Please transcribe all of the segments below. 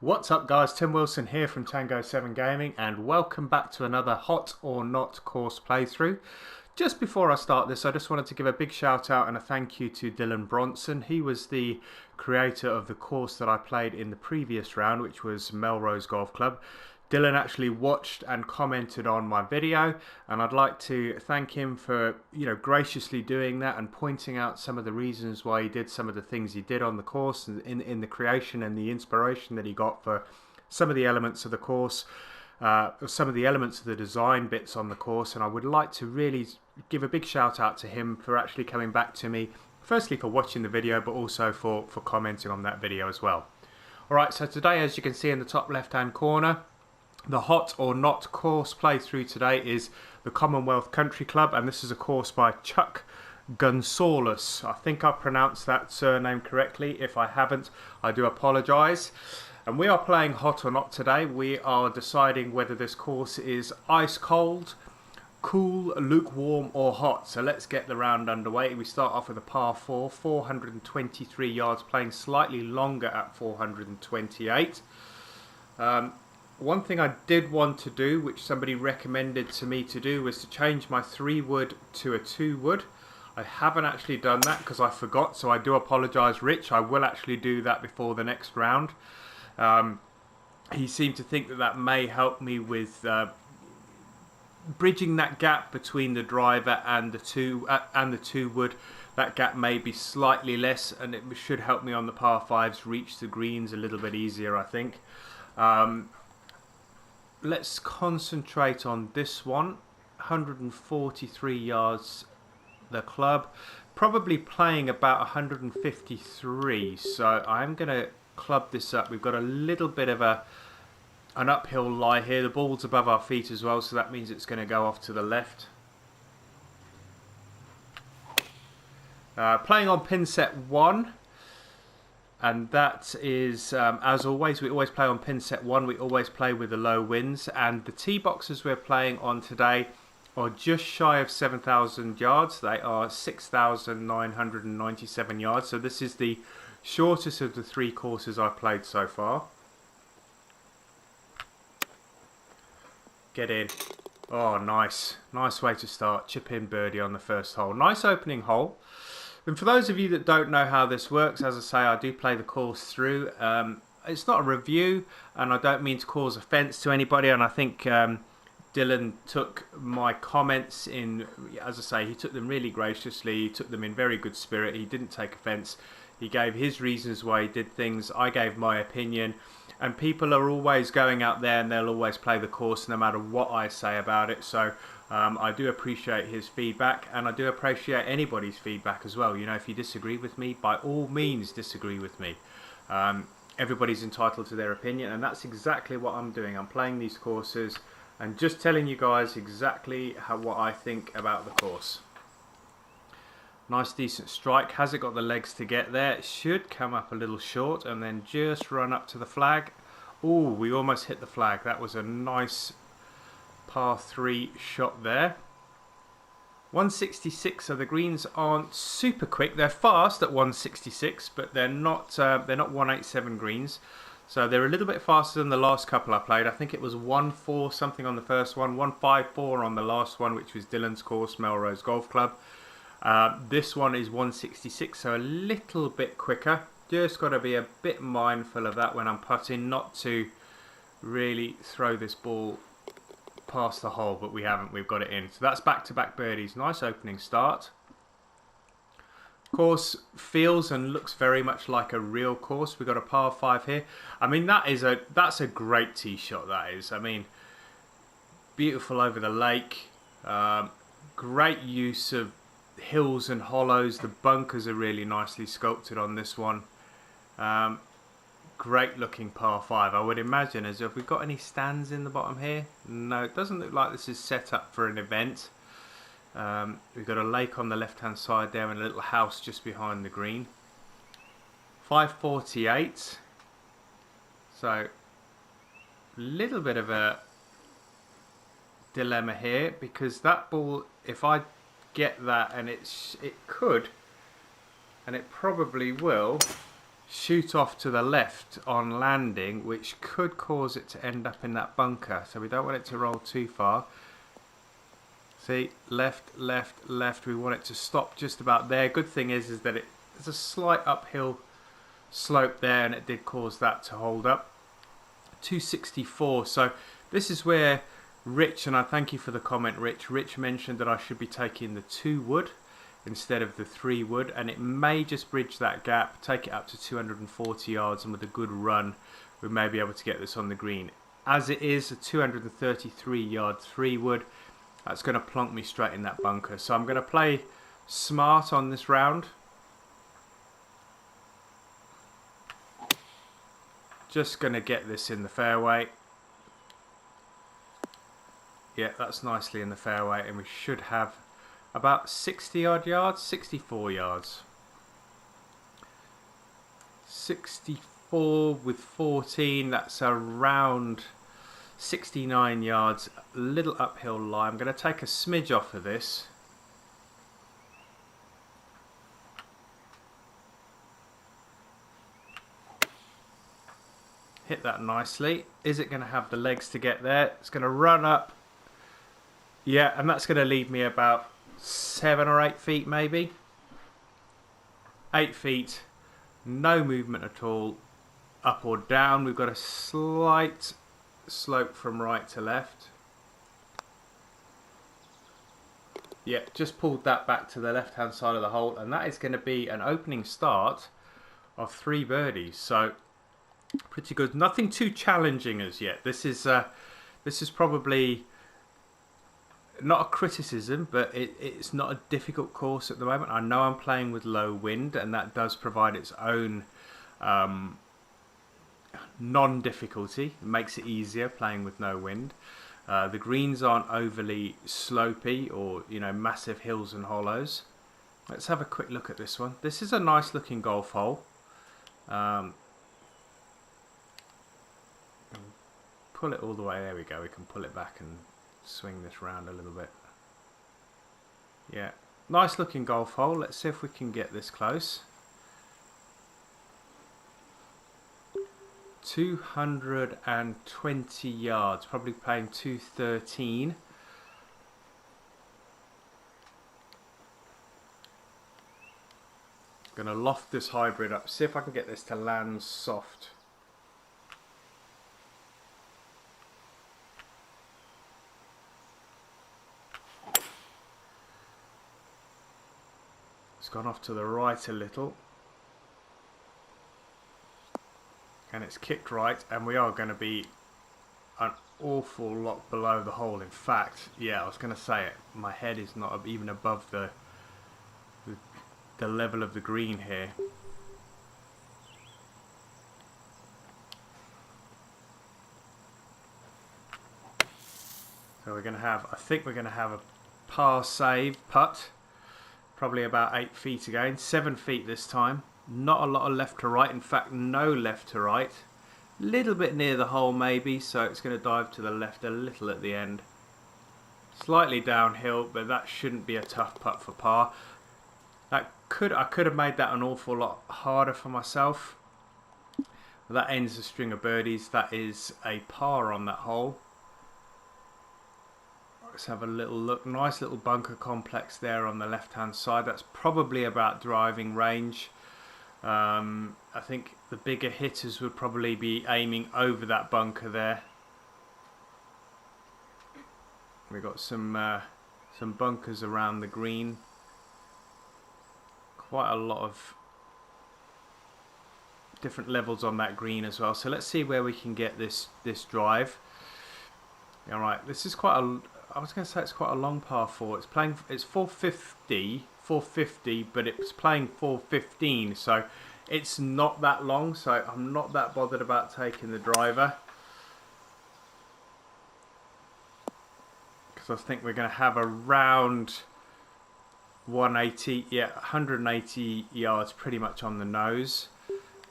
What's up guys, Tim Wilson here from Tango 7 Gaming and welcome back to another Hot or Not course playthrough. Just before I start this, I just wanted to give a big shout out and a thank you to Dylan Bronson. He was the creator of the course that I played in the previous round, which was Melrose Golf Club. Dylan actually watched and commented on my video, and I'd like to thank him for graciously doing that and pointing out some of the reasons why he did some of the things he did on the course and in the creation and the inspiration that he got for some of the elements of the course, some of the elements of the design bits on the course. And I would like to really give a big shout out to him for actually coming back to me, firstly for watching the video, but also for commenting on that video as well. Alright, so today, as you can see in the top left hand corner, the Hot or Not course playthrough today is the Commonwealth Country Club, and this is a course by Chuck Gonzalez. I think I pronounced that surname correctly. If I haven't, I do apologise. And we are playing Hot or Not today. We are deciding whether this course is ice cold, cool, lukewarm or hot. So let's get the round underway. We start off with a par 4, 423 yards, playing slightly longer at 428. One thing I did want to do, which somebody recommended to me to do, was to change my 3-wood to a 2-wood. I haven't actually done that because I forgot, so I do apologise, Rich. I will actually do that before the next round. He seemed to think that that may help me with bridging that gap between the driver and the 2-wood. That gap may be slightly less, and it should help me on the par 5s reach the greens a little bit easier, I think. Let's concentrate on this one. 143 yards the club, probably playing about 153, so I'm going to club this up. We've got a little bit of an uphill lie here. The ball's above our feet as well, so that means it's going to go off to the left. Playing on pin set 1. And that is, as always, we always play on pin set 1. We always play with the low winds. And the tee boxes we're playing on today are just shy of 7,000 yards. They are 6,997 yards. So this is the shortest of the 3 courses I've played so far. Get in. Oh, nice. Nice way to start. Chip in birdie on the first hole. Nice opening hole. And for those of you that don't know how this works, as I say, I do play the course through. It's not a review, and I don't mean to cause offence to anybody. And I think Dylan took my comments in, as I say, he took them really graciously. He took them in very good spirit. He didn't take offence. He gave his reasons why he did things. I gave my opinion. And people are always going out there and they'll always play the course no matter what I say about it. So I do appreciate his feedback, and I do appreciate anybody's feedback as well. You know, if you disagree with me, by all means disagree with me. Everybody's entitled to their opinion, and that's exactly what I'm doing. I'm playing these courses and just telling you guys exactly what I think about the course. Nice decent strike. Has it got the legs to get there? It should come up a little short and then just run up to the flag. Oh, we almost hit the flag. That was a nice par 3 shot there. 166. So the greens aren't super quick. They're fast at 166, but they're not 187 greens. So they're a little bit faster than the last couple I played. I think it was 1-4 something on the first one, 1-5-4 on the last one, which was Dylan's course, Melrose Golf Club. This one is 166, so a little bit quicker. Just got to be a bit mindful of that when I'm putting, not to really throw this ball past the hole, but we haven't. We've got it in. So that's back-to-back birdies. Nice opening start. Course feels and looks very much like a real course. We've got a par 5 here. I mean, that's a great tee shot. That is. I mean, beautiful over the lake. Great use of hills and hollows. The bunkers are really nicely sculpted on this one. Great looking par 5. I would imagine, as if we've got any stands in the bottom here. No, it doesn't look like this is set up for an event. We've got a lake on the left hand side there and a little house just behind the green. 548. So a little bit of a dilemma here, because that ball, if I get that, and it could, and it probably will, shoot off to the left on landing, which could cause it to end up in that bunker. So we don't want it to roll too far. See, left, left, left. We want it to stop just about there. Good thing is that there's a slight uphill slope there, and it did cause that to hold up. 264. So this is where Rich, and I thank you for the comment, Rich. Rich mentioned that I should be taking the 2 wood instead of the 3 wood, and it may just bridge that gap, take it up to 240 yards, and with a good run we may be able to get this on the green. As it is a 233 yard 3 wood, that's going to plonk me straight in that bunker. So I'm going to play smart on this round. Just going to get this in the fairway. Yeah, that's nicely in the fairway, and we should have about 60 odd yards, 64 yards. 64 with 14, that's around 69 yards, a little uphill lie. I'm going to take a smidge off of this. Hit that nicely. Is it going to have the legs to get there? It's going to run up. Yeah, and that's going to leave me about 7 or 8 feet maybe. 8 feet, no movement at all, up or down. We've got a slight slope from right to left. Yeah, just pulled that back to the left hand side of the hole, and that is going to be an opening start of 3 birdies. So pretty good. Nothing too challenging as yet. This is probably not a criticism, but it's not a difficult course at the moment. I know I'm playing with low wind, and that does provide its own non-difficulty. It makes it easier playing with no wind. The greens aren't overly slopey or, you know, massive hills and hollows. Let's have a quick look at this one. This is a nice looking golf hole. Pull it all the way. There we go. We can pull it back and swing this round a little bit. Yeah, nice looking golf hole. Let's see if we can get this close. 220 yards, probably playing 213. Gonna loft this hybrid up, see if I can get this to land soft. It's gone off to the right a little. And it's kicked right, and we are going to be an awful lot below the hole. In fact, yeah, I was going to say it, my head is not even above the level of the green here. So we're going to have, I think we're going to have a par save putt, probably about 8 feet again, 7 feet this time. Not a lot of left to right, in fact no left to right. Little bit near the hole maybe, so it's going to dive to the left a little at the end. Slightly downhill, but that shouldn't be a tough putt for par. I could have made that an awful lot harder for myself. But that ends the string of birdies. That is a par on that hole. Let's have a little look. Nice little bunker complex there on the left hand side. That's probably about driving range. I think the bigger hitters would probably be aiming over that bunker there. We've got some bunkers around the green. Quite a lot of different levels on that green as well. So let's see where we can get this drive. All right, this is quite a. I was going to say it's quite a long par 4. It's 450, but it's playing 415, so it's not that long. So I'm not that bothered about taking the driver, because I think we're going to have around 180, yeah, 180 yards pretty much on the nose.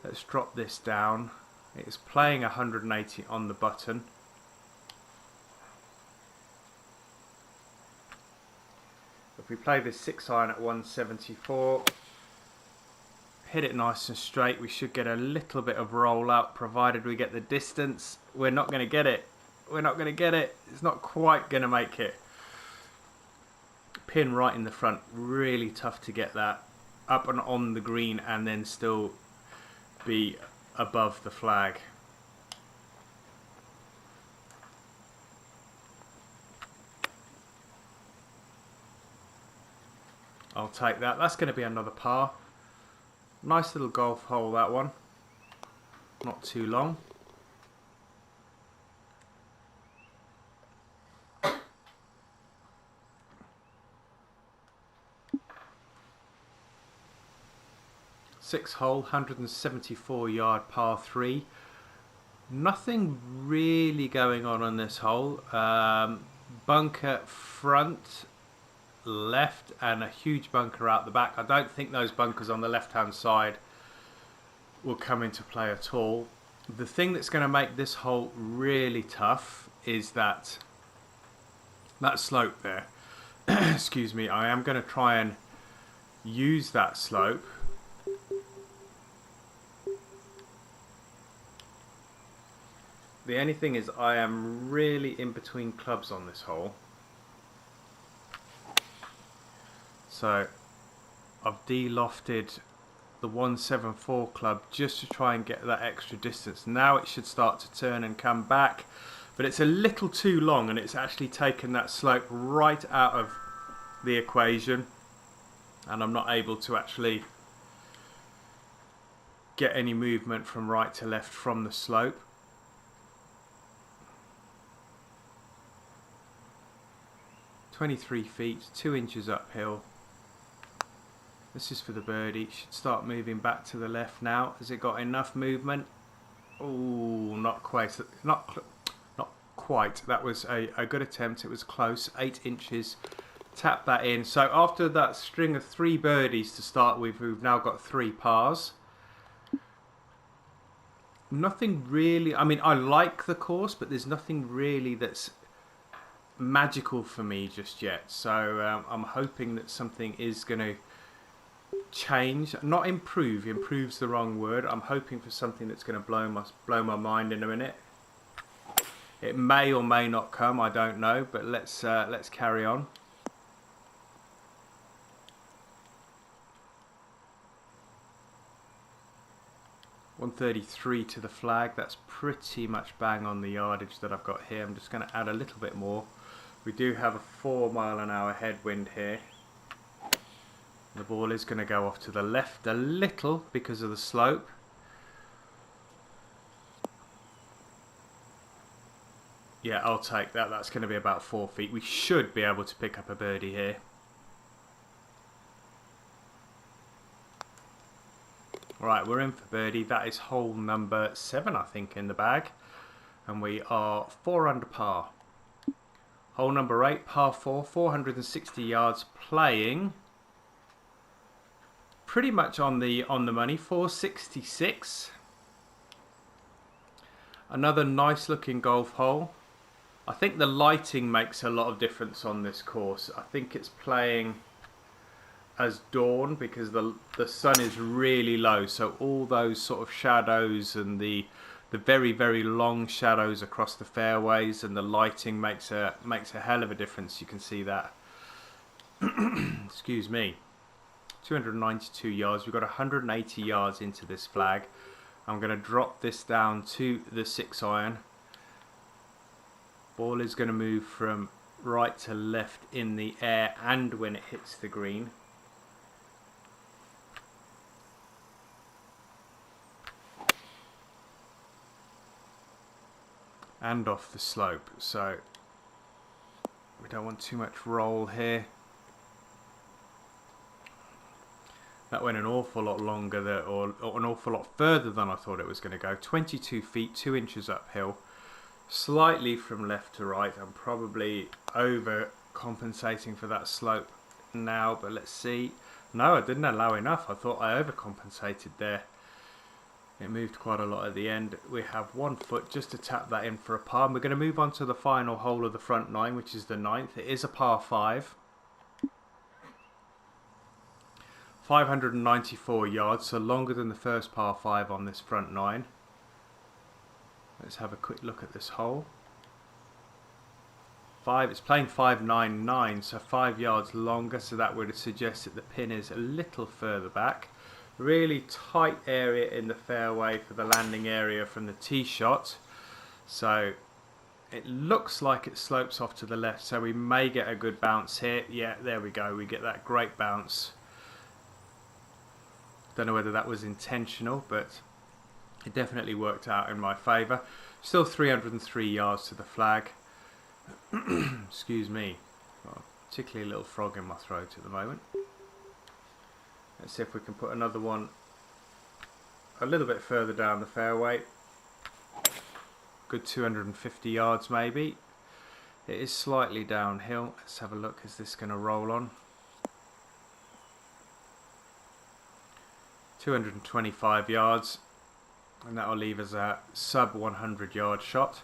Let's drop this down. It's playing 180 on the button. If we play this 6 iron at 174, hit it nice and straight. We should get a little bit of roll out, provided we get the distance. We're not going to get it. We're not going to get it. It's not quite going to make it. Pin right in the front. Really tough to get that up and on the green and then still be above the flag. I'll take that. That's going to be another par. Nice little golf hole, that one. Not too long. Sixth hole, 174 yard par 3. Nothing really going on this hole. Bunker front, left, and a huge bunker out the back. I don't think those bunkers on the left hand side will come into play at all. The thing that's going to make this hole really tough is that slope there. Excuse me. I am going to try and use that slope The only thing is I am really in between clubs on this hole. So I've de-lofted the 174 club just to try and get that extra distance. Now it should start to turn and come back, but it's a little too long and it's actually taken that slope right out of the equation, and I'm not able to actually get any movement from right to left from the slope. "23 feet, 2 inches uphill. This is for the birdie. Should start moving back to the left now. Has it got enough movement? Oh, not quite. Not quite. That was a good attempt. It was close. 8 inches. Tap that in. So after that string of 3 birdies to start with, we've now got 3 pars. Nothing really. I mean, I like the course, but there's nothing really that's magical for me just yet. So I'm hoping that something is going to change, not improve. Improve's the wrong word. I'm hoping for something that's going to blow my mind in a minute. It may or may not come. I don't know, but let's carry on. .133 to the flag. That's pretty much bang on the yardage that I've got here. I'm just going to add a little bit more. We do have a 4-mile-an-hour headwind here. The ball is going to go off to the left a little because of the slope. Yeah, I'll take that. That's going to be about 4 feet. We should be able to pick up a birdie here. Right, we're in for birdie. That is hole number 7, I think, in the bag. And we are 4 under par. Hole number 8, par 4, 460 yards, playing pretty much on the money, 466. Another nice looking golf hole. I think the lighting makes a lot of difference on this course. I think it's playing as dawn because the sun is really low, so all those sort of shadows and the very, very long shadows across the fairways and the lighting makes a hell of a difference. You can see that. Excuse me. 292 yards. We've got 180 yards into this flag. I'm going to drop this down to the 6-iron. Ball is going to move from right to left in the air and when it hits the green. And off the slope, so we don't want too much roll here. That went an awful lot longer there, or an awful lot further than I thought it was going to go. 22 feet, 2 inches uphill, slightly from left to right. I'm probably overcompensating for that slope now, but let's see. No, I didn't allow enough. I thought I overcompensated there. It moved quite a lot at the end. We have 1 foot just to tap that in for a par. And we're going to move on to the final hole of the front 9, which is the 9th. It is a par 5. 594 yards, so longer than the first par 5 on this front 9. Let's have a quick look at this hole. It's playing 599, so 5 yards longer, so that would suggest that the pin is a little further back. Really tight area in the fairway for the landing area from the tee shot. So it looks like it slopes off to the left, so we may get a good bounce here. Yeah, there we go, we get that great bounce. Don't know whether that was intentional, but it definitely worked out in my favour. Still 303 yards to the flag. Excuse me, got a particularly little frog in my throat at the moment. Let's see if we can put another one a little bit further down the fairway. Good 250 yards maybe. It is slightly downhill. Let's have a look. Is this going to roll on? 225 yards, and that will leave us a sub 100 yard shot.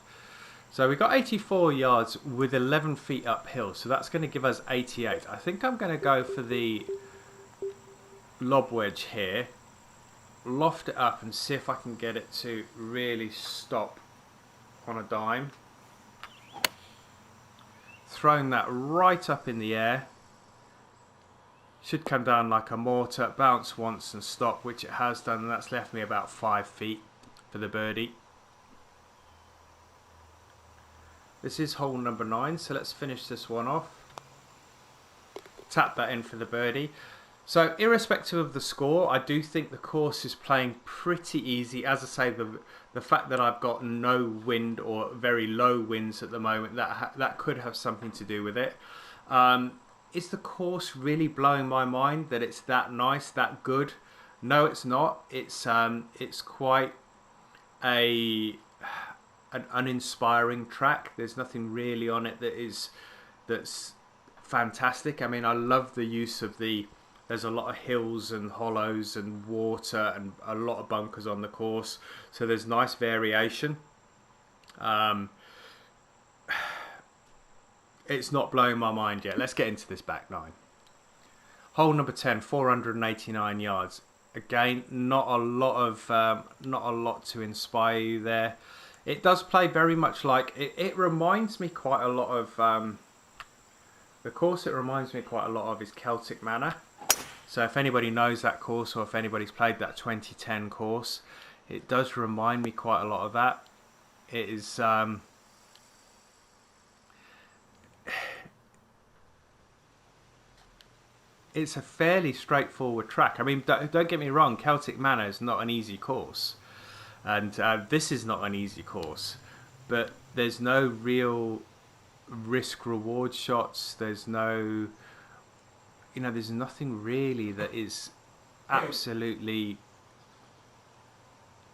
So we got 84 yards with 11 feet uphill, so that's going to give us 88. I think I'm going to go for the lob wedge here, loft it up and see if I can get it to really stop on a dime. Throwing that right up in the air. Should come down like a mortar, bounce once and stop, which it has done, and that's left me about 5 feet for the birdie. This is hole number 9, so let's finish this one off. Tap that in for the birdie. So irrespective of the score, I do think the course is playing pretty easy. As I say, the fact that I've got no wind or very low winds at the moment, that could have something to do with it. Is the course really blowing my mind that it's that nice, that good? No, it's not. It's quite an uninspiring track. There's nothing really on it that's fantastic. I mean, I love the use of there's a lot of hills and hollows and water and a lot of bunkers on the course, so there's nice variation. It's not blowing my mind yet. Let's get into this back 9. Hole number 10, 489 yards. Again, not a lot to inspire you there. It does play very much like it reminds me quite a lot of the course. It reminds me quite a lot of is Celtic Manor. So if anybody knows that course, or if anybody's played that 2010 course, it does remind me quite a lot of that. It is it's a fairly straightforward track. I mean, don't get me wrong, Celtic Manor is not an easy course, and this is not an easy course, but there's no real risk reward shots. There's no, there's nothing really that is absolutely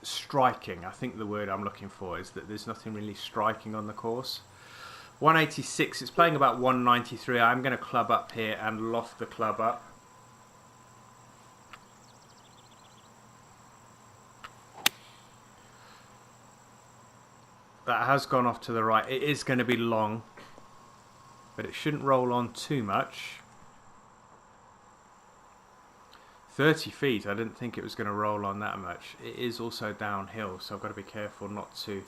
striking. I think the word I'm looking for is that there's nothing really striking on the course. 186, it's playing about 193. I'm going to club up here and loft the club up. That has gone off to the right. It is going to be long, but it shouldn't roll on too much. 30 feet, I didn't think it was going to roll on that much. It is also downhill, so I've got to be careful not to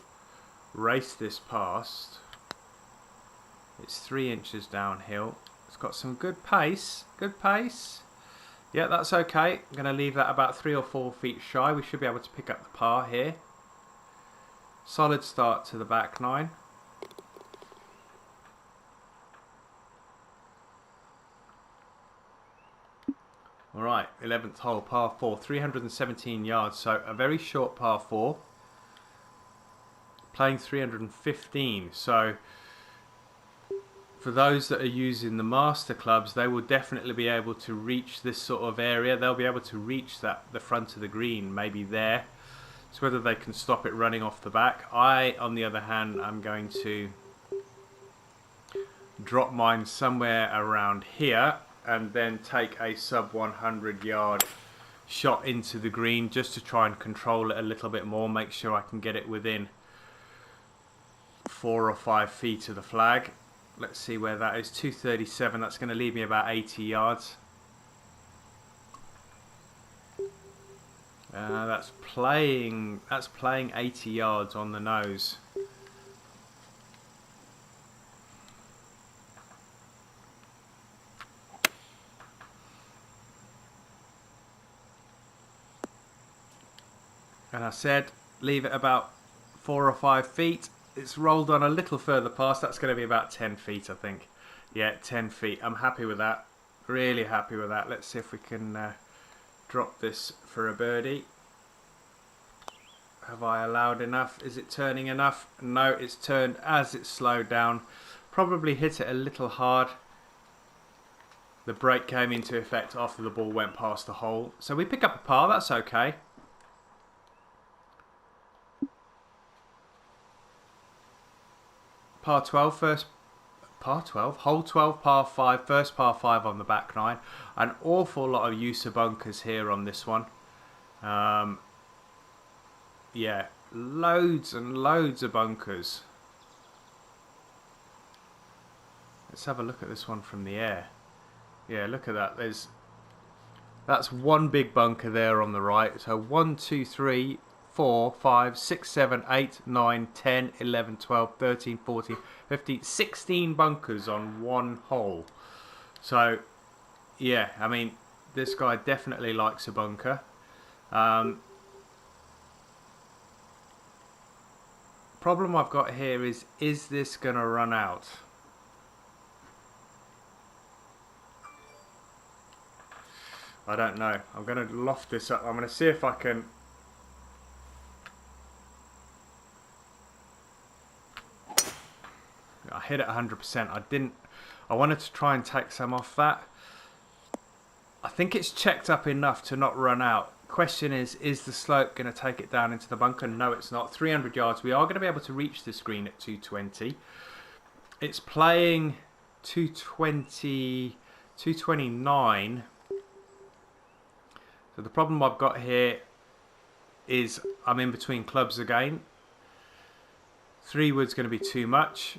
race this past. It's 3 inches downhill. It's got some good pace. Good pace. Yeah, that's okay. I'm going to leave that about 3 or 4 feet shy. We should be able to pick up the par here. Solid start to the back 9. Alright, 11th hole, par 4, 317 yards, so a very short par 4. Playing 315, so for those that are using the master clubs, they will definitely be able to reach this sort of area. They'll be able to reach the front of the green, maybe there. It's whether they can stop it running off the back. I, on the other hand, I'm going to drop mine somewhere around here and then take a sub 100 yard shot into the green just to try and control it a little bit more, make sure I can get it within 4 or 5 feet of the flag. Let's see where that is. 237, that's going to leave me about 80 yards. That's playing 80 yards on the nose. And I said leave it about 4 or 5 feet. It's rolled on a little further past. That's going to be about 10 feet, I think. Yeah, 10 feet. I'm happy with that. Really happy with that. Let's see if we can drop this for a birdie. Have I allowed enough? Is it turning enough? No, it's turned as it's slowed down. Probably hit it a little hard. The brake came into effect after the ball went past the hole. So we pick up a par. That's okay. Par 12 first. Par 12, hole 12, par 5, first par 5 on the back 9. An awful lot of use of bunkers here on this one. Yeah, loads and loads of bunkers. Let's have a look at this one from the air. Yeah, look at that. That's one big bunker there on the right. So 1, 2, 3, 4, 5, 6, 7, 8, 9, 10, 11, 12, 13, 14, 15, 16 bunkers on one hole. So, yeah, I mean, this guy definitely likes a bunker. Problem I've got here is this going to run out? I don't know. I'm going to loft this up. I'm going to see if I can... I hit it 100%. I wanted to try and take some off that. I think it's checked up enough to not run out. Question is the slope going to take it down into the bunker? No, it's not. 300 yards. We are going to be able to reach this green at 220. It's playing 220, 229. So the problem I've got here is I'm in between clubs again. 3 wood's going to be too much.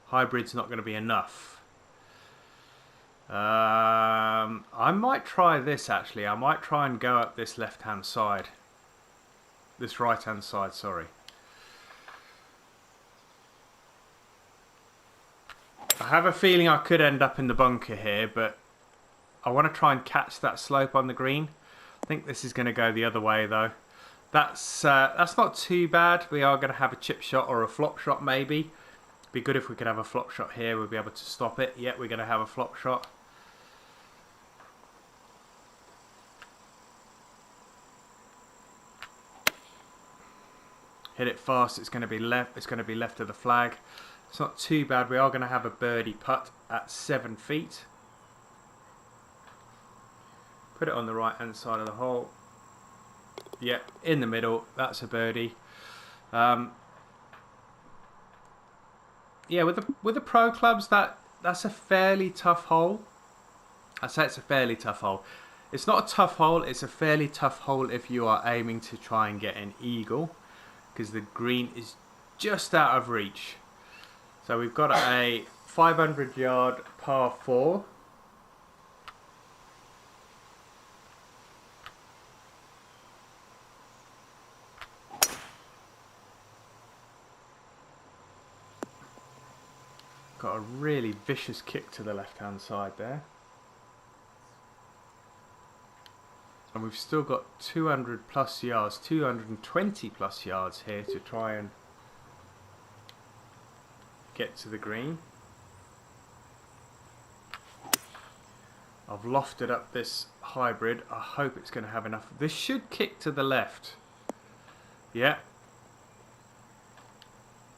Hybrid's not going to be enough. I might try this actually. I might try and go up this left hand side. This right hand side, sorry. I have a feeling I could end up in the bunker here, but I want to try and catch that slope on the green. I think this is going to go the other way though. That's not too bad. We are going to have a chip shot or a flop shot maybe. Be good if we could have a flop shot here. We'll be able to stop it. Yeah, we're going to have a flop shot. Hit it fast. It's going to be left. It's going to be left of the flag. It's not too bad. We are going to have a birdie putt at 7 feet. Put it on the right hand side of the hole. Yep, in the middle. That's a birdie. Yeah, with the pro clubs, that's a fairly tough hole. I say it's a fairly tough hole. It's not a tough hole. It's a fairly tough hole if you are aiming to try and get an eagle, because the green is just out of reach. So we've got a 500-yard par 4. Got a really vicious kick to the left-hand side there. And we've still got 200 plus yards, 220 plus yards here to try and get to the green. I've lofted up this hybrid. I hope it's going to have enough. This should kick to the left. Yeah.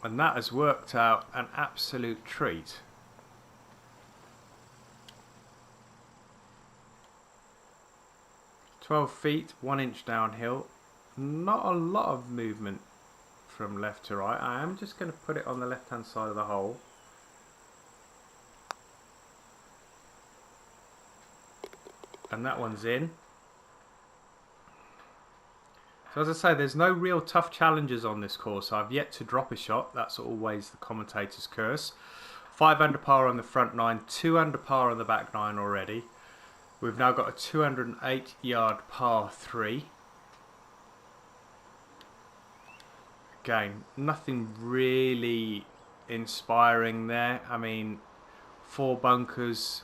And that has worked out an absolute treat. "12 feet, 1 inch downhill." Not a lot of movement from left to right. I am just going to put it on the left hand side of the hole. And that one's in. So as I say, there's no real tough challenges on this course. I've yet to drop a shot. That's always the commentator's curse. 5 under par on the front 9, 2 under par on the back 9 already. We've now got a 208 yard par 3. again, nothing really inspiring there. I mean, 4 bunkers,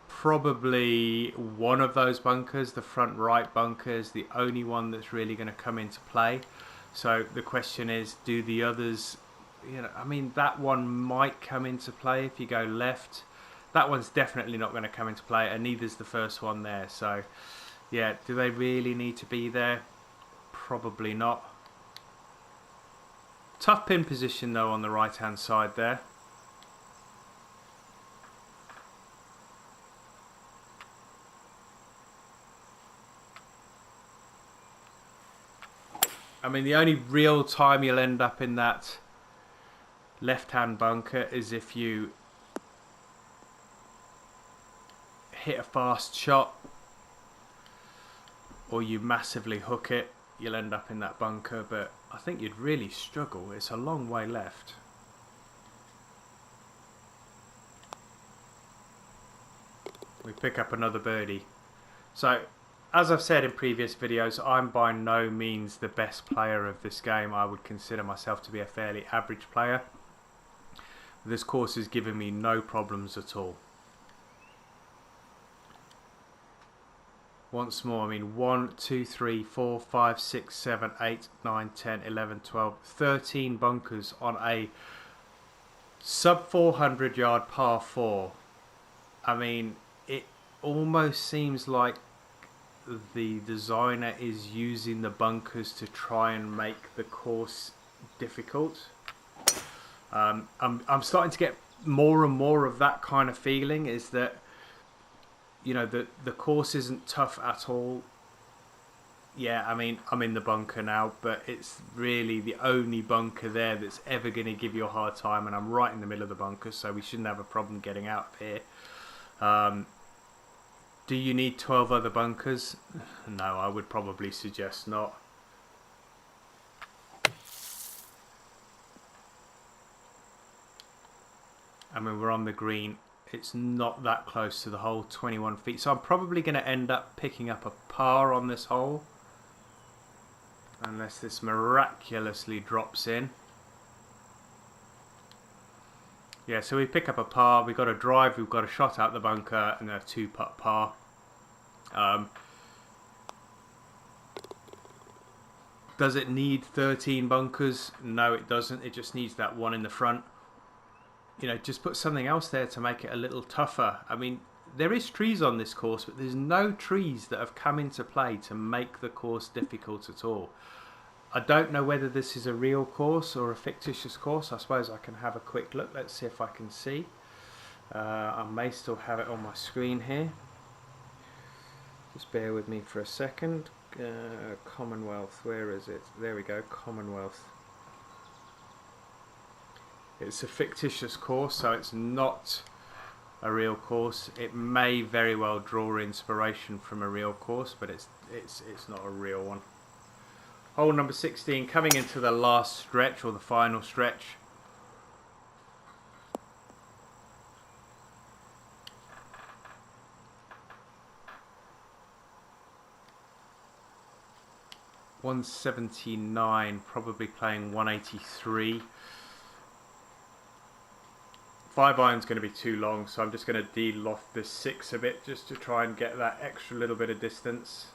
probably one of those bunkers, the front right bunker, is the only one that's really going to come into play. So the question is, do the others, I mean, that one might come into play if you go left. That one's definitely not going to come into play, and neither's the first one there. So yeah, do they really need to be there? Probably not. Tough pin position though on the right hand side there. I mean, the only real time you'll end up in that left hand bunker is if you hit a fast shot or you massively hook it. You'll end up in that bunker, but I think you'd really struggle. It's a long way left. We pick up another birdie. So, as I've said in previous videos, I'm by no means the best player of this game. I would consider myself to be a fairly average player. This course has given me no problems at all. Once more, I mean, 1, 2, 3, 4, 5, 6, 7, 8, 9, 10, 11, 12, 13 bunkers on a sub 400 yard par 4. I mean, it almost seems like the designer is using the bunkers to try and make the course difficult. I'm starting to get more and more of that kind of feeling, is that the course isn't tough at all. Yeah, I mean, I'm in the bunker now, but it's really the only bunker there that's ever going to give you a hard time, and I'm right in the middle of the bunker, so we shouldn't have a problem getting out of here. Do you need 12 other bunkers? No, I would probably suggest not. I mean, we're on the green. It's not that close to the hole, 21 feet. So I'm probably going to end up picking up a par on this hole. Unless this miraculously drops in. Yeah, so we pick up a par. We've got a drive, we've got a shot out the bunker, and a 2-putt par. Does it need 13 bunkers? No, it doesn't. It just needs that one in the front. Just put something else there to make it a little tougher. I mean, there is trees on this course, but there's no trees that have come into play to make the course difficult at all. I don't know whether this is a real course or a fictitious course. I suppose I can have a quick look. Let's see if I can see. I may still have it on my screen here. Just bear with me for a second. Commonwealth, where is it? There we go, Commonwealth. It's a fictitious course, so it's not a real course. It may very well draw inspiration from a real course, but it's not a real one. Hole number 16, coming into the last stretch, or the final stretch. .179, probably playing 183. 5 iron's going to be too long, so I'm just going to de-loft this 6 a bit just to try and get that extra little bit of distance.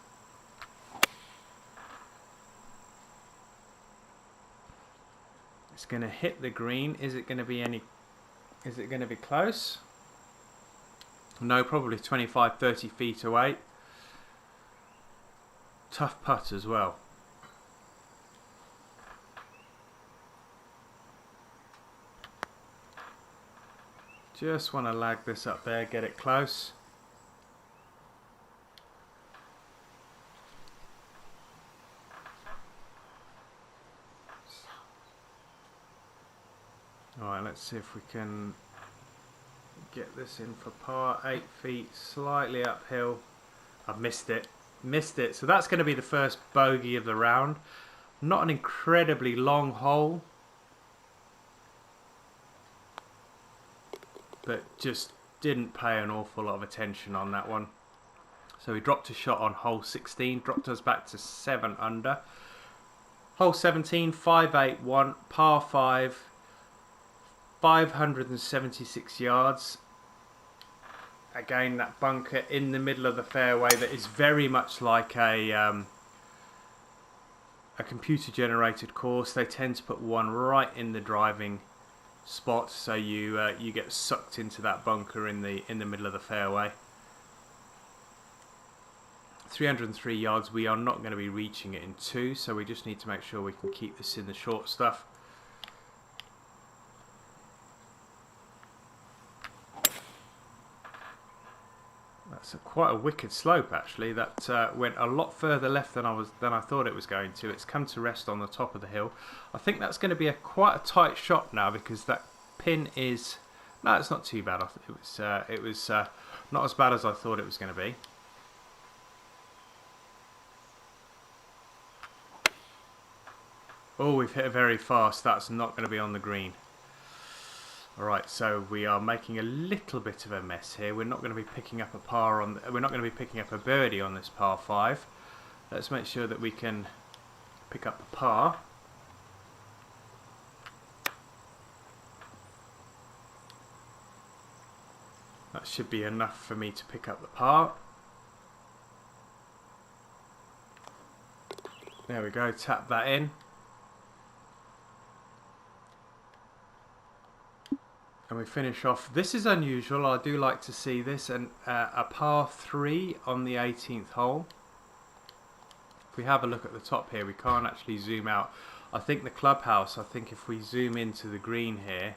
It's going to hit the green. Is it going to be close? No, probably 25-30 feet away. Tough putt as well. Just want to lag this up there, get it close. Alright, let's see if we can get this in for par. 8 feet, slightly uphill. I've missed it. So that's going to be the first bogey of the round. Not an incredibly long hole, but just didn't pay an awful lot of attention on that one. So we dropped a shot on hole 16, dropped us back to 7 under. Hole 17, 581, par 5, 576 yards. Again, that bunker in the middle of the fairway that is very much like a computer-generated course. They tend to put one right in the driving spot, so you get sucked into that bunker in the middle of the fairway. 303 yards. We are not going to be reaching it in 2, so we just need to make sure we can keep this in the short stuff. That's quite a wicked slope actually. That went a lot further left than I thought it was going to. It's come to rest on the top of the hill. I think that's going to be quite a tight shot now, because that pin is, no, it's not too bad. It was not as bad as I thought it was going to be. Oh, we've hit it very fast. That's not going to be on the green. Alright, so we are making a little bit of a mess here. We're not going to be picking up a we're not going to be picking up a birdie on this par 5. Let's make sure that we can pick up the par. That should be enough for me to pick up the par. There we go, tap that in. And we finish off. This is unusual. I do like to see this. And a par 3 on the 18th hole. If we have a look at the top here, we can't actually zoom out. I think the clubhouse, I think if we zoom into the green here,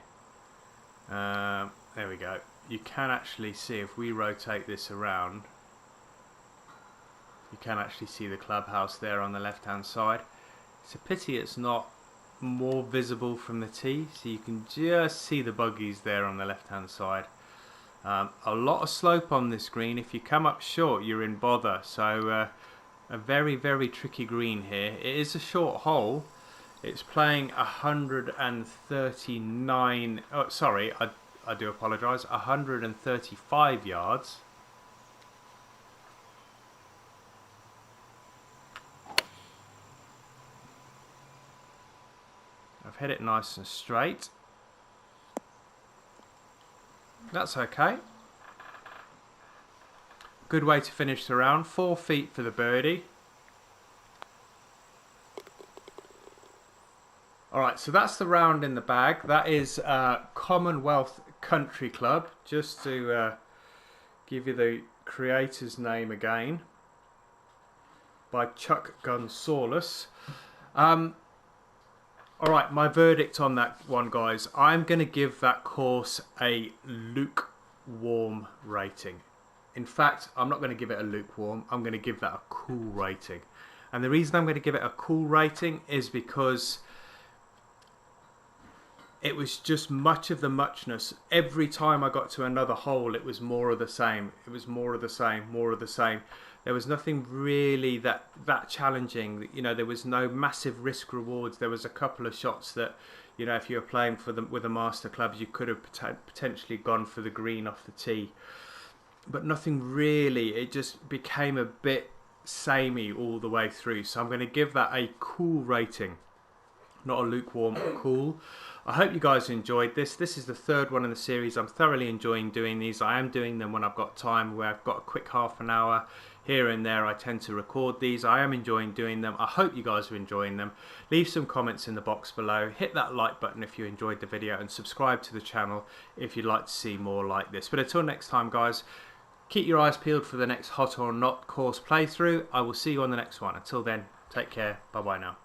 there we go. You can actually see, if we rotate this around, you can actually see the clubhouse there on the left hand side. It's a pity it's not more visible from the tee, so you can just see the buggies there on the left hand side. A lot of slope on this green. If you come up short, you're in bother. So a very, very tricky green here. It is a short hole. It's playing 139, oh sorry, I do apologise, 135 yards. I've hit it nice and straight. That's okay. Good way to finish the round. 4 feet for the birdie. Alright, so that's the round in the bag. That is Commonwealth Country Club. Just to give you the creator's name again. By Chuck Gonzalez. Alright, my verdict on that one, guys. I'm going to give that course a lukewarm rating. In fact, I'm not going to give it a lukewarm. I'm going to give that a cool rating. And the reason I'm going to give it a cool rating is because it was just much of the muchness. Every time I got to another hole, it was more of the same. It was more of the same, more of the same. There was nothing really that challenging. You know, there was no massive risk rewards. There was a couple of shots that, you know, if you were playing for them with the master clubs, you could have potentially gone for the green off the tee. But nothing really. It just became a bit samey all the way through. So I'm going to give that a cool rating. Not a lukewarm, cool. I hope you guys enjoyed this. This is the 3rd one in the series. I'm thoroughly enjoying doing these. I am doing them when I've got time, where I've got a quick half an hour here and there. I tend to record these. I am enjoying doing them. I hope you guys are enjoying them. Leave some comments in the box below. Hit that like button if you enjoyed the video, and subscribe to the channel if you'd like to see more like this. But until next time, guys, keep your eyes peeled for the next Hot or Not course playthrough. I will see you on the next one. Until then, take care. Bye bye now.